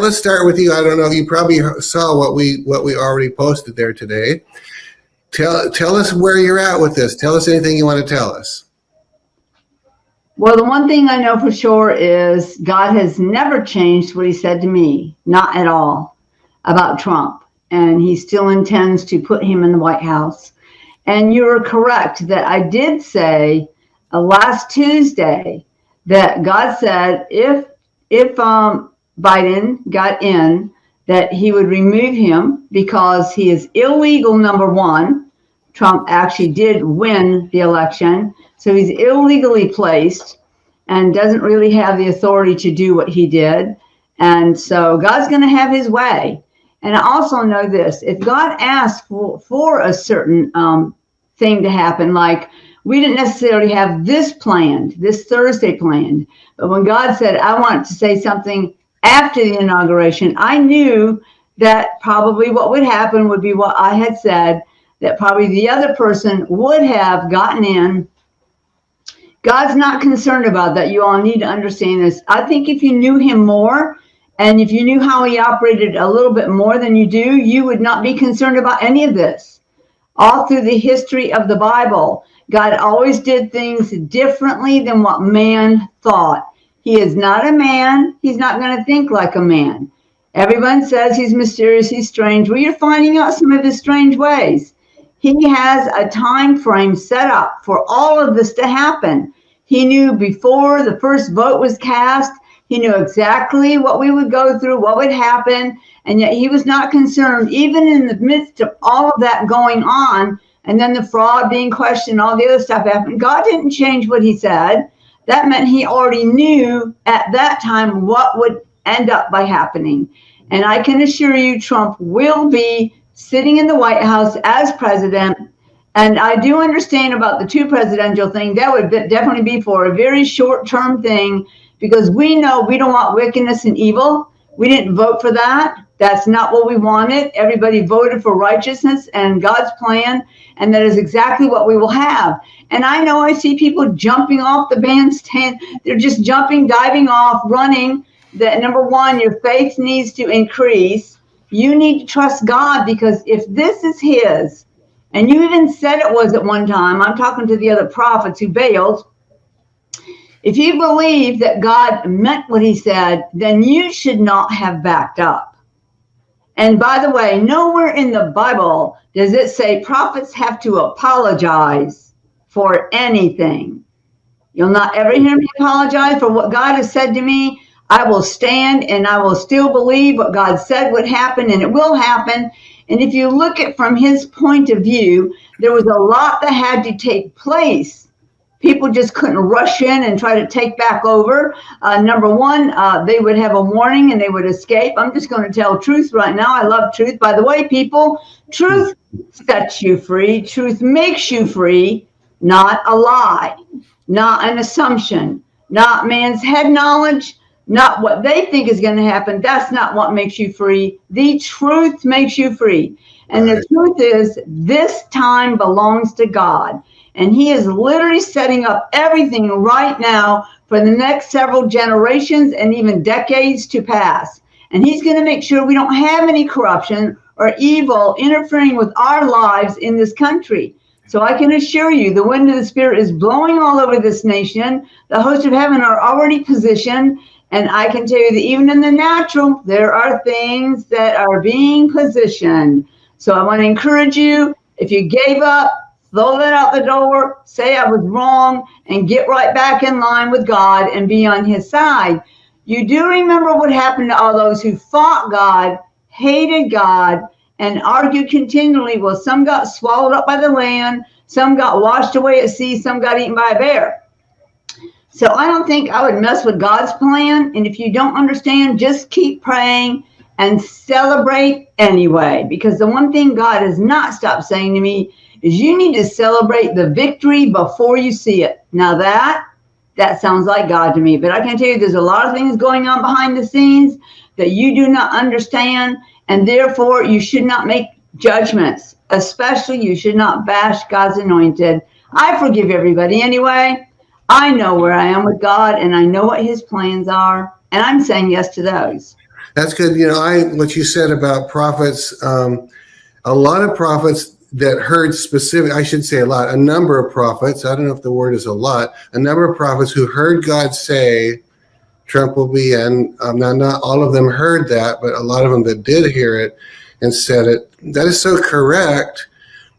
let's start with you. I don't know. You probably saw what we already posted there today. Tell us where you're at with this. Tell us anything you want to tell us. Well, the one thing I know for sure is God has never changed what he said to me, not at all, about Trump. And he still intends to put him in the White House. And you're correct that I did say last Tuesday that God said if Biden got in, that he would remove him because he is illegal, number one. Trump actually did win the election, so he's illegally placed and doesn't really have the authority to do what he did. And so God's going to have his way. And I also know this, if God asks for a certain thing to happen, like we didn't necessarily have this planned, this Thursday planned, but when God said, I want to say something after the inauguration, I knew that probably what would happen would be what I had said, that probably the other person would have gotten in. God's not concerned about that. You all need to understand this. I think if you knew him more, and if you knew how he operated a little bit more than you do, you would not be concerned about any of this. All through the history of the Bible, God always did things differently than what man thought. He is not a man. He's not going to think like a man. Everyone says he's mysterious, he's strange. Well, you're finding out some of his strange ways. He has a time frame set up for all of this to happen. He knew before the first vote was cast, he knew exactly what we would go through, what would happen, and yet he was not concerned, even in the midst of all of that going on, and then the fraud being questioned, all the other stuff happened. God didn't change what he said. That meant he already knew at that time what would end up by happening. And I can assure you, Trump will be sitting in the White House as president. And I do understand about the two presidential thing. That would definitely be for a very short-term thing, because we know we don't want wickedness and evil. We didn't vote for that. That's not what we wanted. Everybody voted for righteousness and God's plan, and that is exactly what we will have. And I know I see people jumping off the bandstand. They're just jumping, diving off, running. That number one, your faith needs to increase. You need to trust God, because if this is his, and you even said it was at one time, I'm talking to the other prophets who bailed. If you believe that God meant what he said, then you should not have backed up. And by the way, nowhere in the Bible does it say prophets have to apologize for anything. You'll not ever hear me apologize for what God has said to me. I will stand and I will still believe what God said would happen, and it will happen. And if you look at from his point of view, there was a lot that had to take place. People just couldn't rush in and try to take back over. Number one, they would have a warning and they would escape. I'm just going to tell truth right now. I love truth. By the way, people, truth sets you free. Truth makes you free, not a lie, not an assumption, not man's head knowledge, not what they think is going to happen. That's not what makes you free. The truth makes you free. And the truth is, this time belongs to God. And he is literally setting up everything right now for the next several generations and even decades to pass. And he's going to make sure we don't have any corruption or evil interfering with our lives in this country. So I can assure you, the wind of the Spirit is blowing all over this nation. The hosts of heaven are already positioned. And I can tell you that even in the natural, there are things that are being positioned. So I want to encourage you, if you gave up, throw that out the door, say I was wrong, and get right back in line with God and be on his side. You do remember what happened to all those who fought God, hated God, and argued continually. Well, some got swallowed up by the land, some got washed away at sea, some got eaten by a bear. So I don't think I would mess with God's plan. And if you don't understand, just keep praying and celebrate anyway. Because the one thing God has not stopped saying to me is you need to celebrate the victory before you see it. Now that sounds like God to me. But I can tell you there's a lot of things going on behind the scenes that you do not understand. And therefore, you should not make judgments. Especially, you should not bash God's anointed. I forgive everybody anyway. I know where I am with God, and I know what his plans are, and I'm saying yes to those. That's good. What you said about prophets, a lot of prophets that heard specific, I should say a number of prophets, I don't know if the word is a number of prophets who heard God say, Trump will be in. Now, not all of them heard that, but a lot of them that did hear it and said it. That is so correct.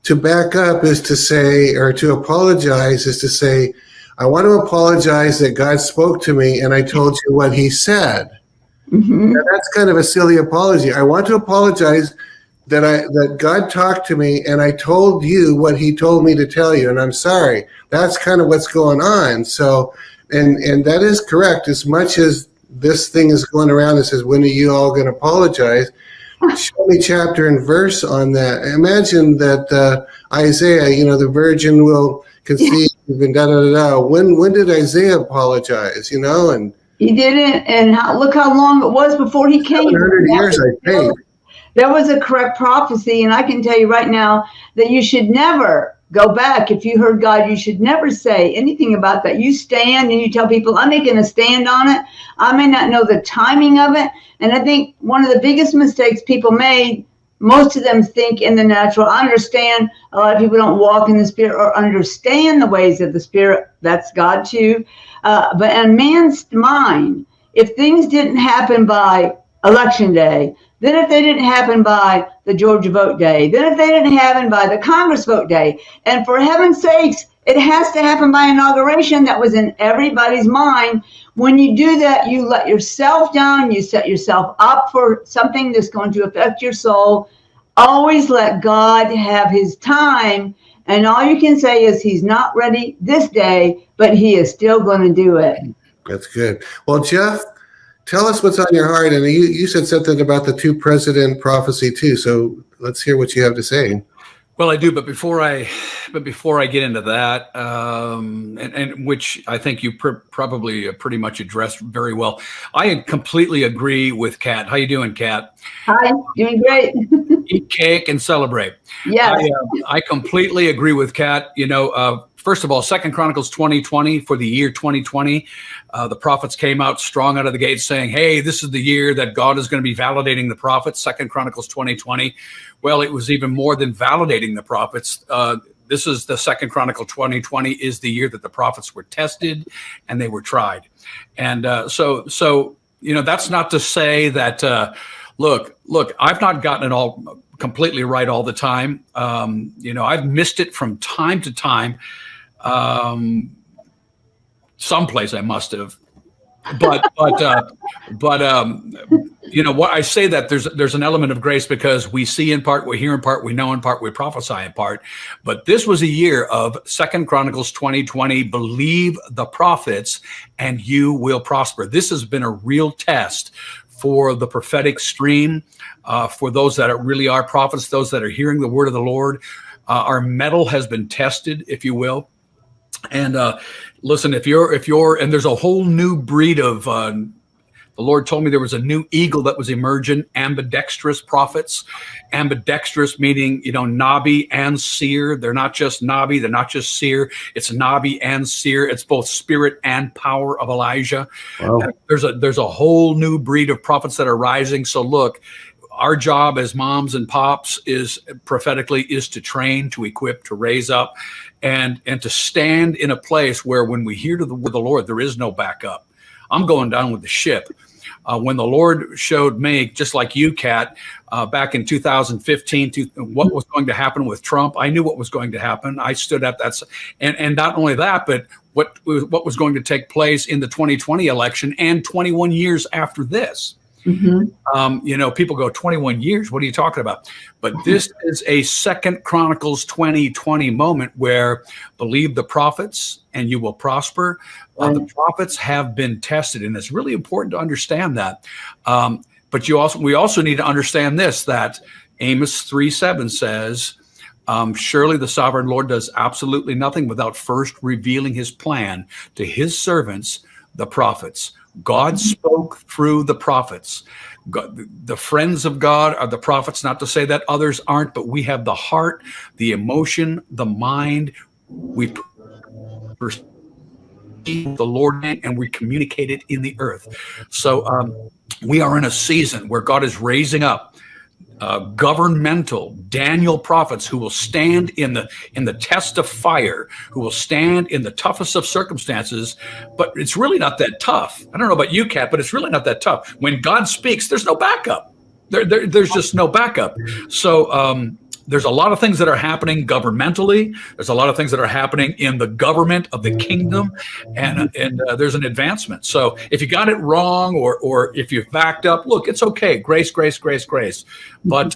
To back up is to say, or to apologize is to say, I want to apologize that God spoke to me and I told you what he said. Mm-hmm. Now, that's kind of a silly apology. I want to apologize that God talked to me and I told you what he told me to tell you, and I'm sorry. That's kind of what's going on. So, and that is correct. As much as this thing is going around that says, when are you all going to apologize? Show me chapter and verse on that. Imagine that Isaiah, the virgin will conceive and da-da-da-da. When did Isaiah apologize, and he didn't, and look how long it was before he came. 700 years, I think. That was a correct prophecy, and I can tell you right now that you should never go back. If you heard God, you should never say anything about that. You stand and you tell people, I'm making a stand on it. I may not know the timing of it. And I think one of the biggest mistakes people made, most of them think in the natural. I understand a lot of people don't walk in the Spirit or understand the ways of the Spirit. That's God too. But in man's mind, if things didn't happen by Election Day, then if they didn't happen by the Georgia vote day, then if they didn't happen by the Congress vote day, and for heaven's sakes, it has to happen by inauguration. That was in everybody's mind. When you do that, you let yourself down, you set yourself up for something that's going to affect your soul. Always let God have his time, and all you can say is he's not ready this day, but he is still going to do it. That's good. Well, Jeff, tell us what's on your heart. And you said something about the two president prophecy too. So let's hear what you have to say. Well, I do, but before I get into that, and which I think you probably pretty much addressed very well, I completely agree with Kat. How you doing, Kat? Hi, doing great. Eat cake and celebrate. Yes. I completely agree with Kat. First of all, 2 Chronicles 2020 for the year 2020, the prophets came out strong out of the gate saying, hey, this is the year that God is going to be validating the prophets, 2 Chronicles 2020. Well, it was even more than validating the prophets. This is the 2 Chronicle 2020 is the year that the prophets were tested and they were tried. And so that's not to say that, look, I've not gotten it all completely right all the time. I've missed it from time to time. Someplace I must have, but what I say that there's an element of grace because we see in part, we hear in part, we know in part, we prophesy in part. But this was a year of 2 Chronicles 2020. Believe the prophets, and you will prosper. This has been a real test for the prophetic stream, for those that really are prophets, those that are hearing the word of the Lord. Our mettle has been tested, if you will. And listen, if you're, and there's a whole new breed of, the Lord told me there was a new eagle that was emerging, ambidextrous prophets. Ambidextrous meaning, Nabi and seer. They're not just Nabi, they're not just seer. It's Nabi and seer. It's both spirit and power of Elijah. Wow. There's a whole new breed of prophets that are rising. So look, our job as moms and pops is prophetically is to train, to equip, to raise up, and to stand in a place where when we hear the word of the Lord, there is no backup. I'm going down with the ship. When the Lord showed me, just like you, Kat, back in 2015, what was going to happen with Trump, I knew what was going to happen. I stood at that, and not only that, but what was going to take place in the 2020 election and 21 years after this. Mm-hmm. People go 21 years. What are you talking about? But this is a 2 Chronicles 2020 moment where believe the prophets and you will prosper. The prophets have been tested, and it's really important to understand that. But we also need to understand this, that Amos 3:7 says, surely the sovereign Lord does absolutely nothing without first revealing his plan to his servants, the prophets. God spoke through the prophets. God, the friends of God are the prophets, not to say that others aren't, but we have the heart, the emotion, the mind. We believe the Lord and we communicate it in the earth. So we are in a season where God is raising up governmental Daniel prophets who will stand in the test of fire, who will stand in the toughest of circumstances. But it's really not that tough. I don't know about you, Kat, but it's really not that tough. When God speaks, there's no backup. There's just no backup. So there's a lot of things that are happening governmentally. There's a lot of things that are happening in the government of the kingdom, and there's an advancement. So if you got it wrong or if you've backed up, look, it's okay. Grace, grace, grace, grace. But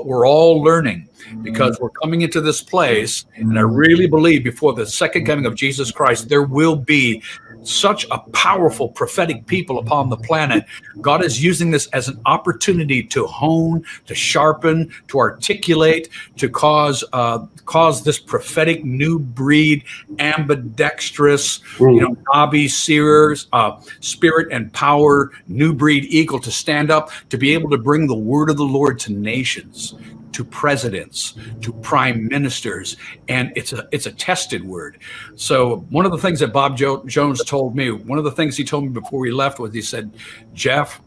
we're all learning because we're coming into this place, and I really believe before the second coming of Jesus Christ, there will be such a powerful prophetic people upon the planet. God is using this as an opportunity to hone, to sharpen, to articulate, to cause this prophetic new breed, ambidextrous, Nabi seers, spirit and power, new breed eagle to stand up, to be able to bring the word of the Lord to nations, to presidents, to prime ministers, and it's a tested word. So one of the things that Bob Jones told me, one of the things he told me before he left was, he said, Jeff,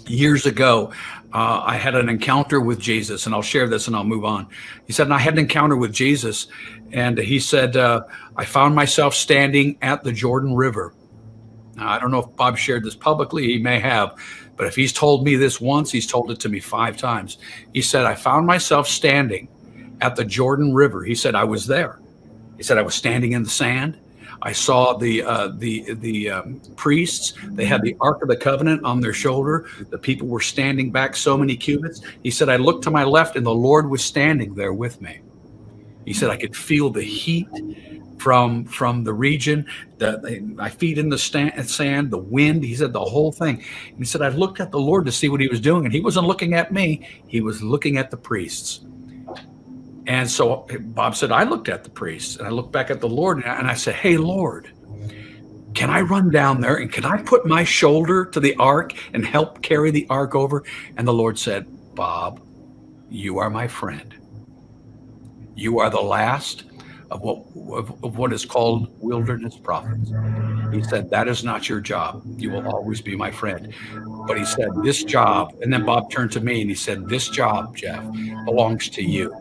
years ago, I had an encounter with Jesus, and I'll share this and I'll move on. He said, and I had an encounter with Jesus, and he said, I found myself standing at the Jordan River. Now, I don't know if Bob shared this publicly, he may have, but if he's told me this once, he's told it to me 5 times. He said, I found myself standing at the Jordan River. He said, I was there. He said, I was standing in the sand. I saw the priests. They had the Ark of the Covenant on their shoulder. The people were standing back so many cubits. He said, I looked to my left and the Lord was standing there with me. He said, I could feel the heat from the region, my feet in the sand, the wind. He said the whole thing. And he said, I looked at the Lord to see what he was doing, and he wasn't looking at me. He was looking at the priests. And so Bob said, I looked at the priests, and I looked back at the Lord, and I said, hey, Lord, can I run down there, and can I put my shoulder to the ark and help carry the ark over? And the Lord said, Bob, you are my friend. You are the last of what is called wilderness prophets. He said, that is not your job. You will always be my friend. But he said, this job, and then Bob turned to me and he said, this job, Jeff, belongs to you.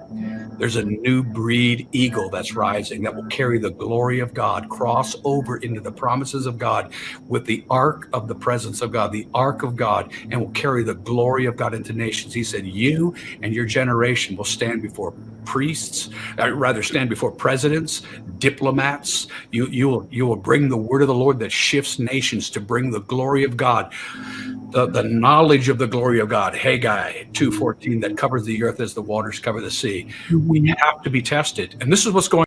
There's a new breed eagle that's rising that will carry the glory of God, cross over into the promises of God with the ark of the presence of God, the ark of God, and will carry the glory of God into nations. He said, you and your generation will stand before priests, rather stand before presidents, diplomats. You will bring the word of the Lord that shifts nations to bring the glory of God, the knowledge of the glory of God. Haggai 2:14, that covers the earth as the waters cover the sea. We have to be tested. And this is what's going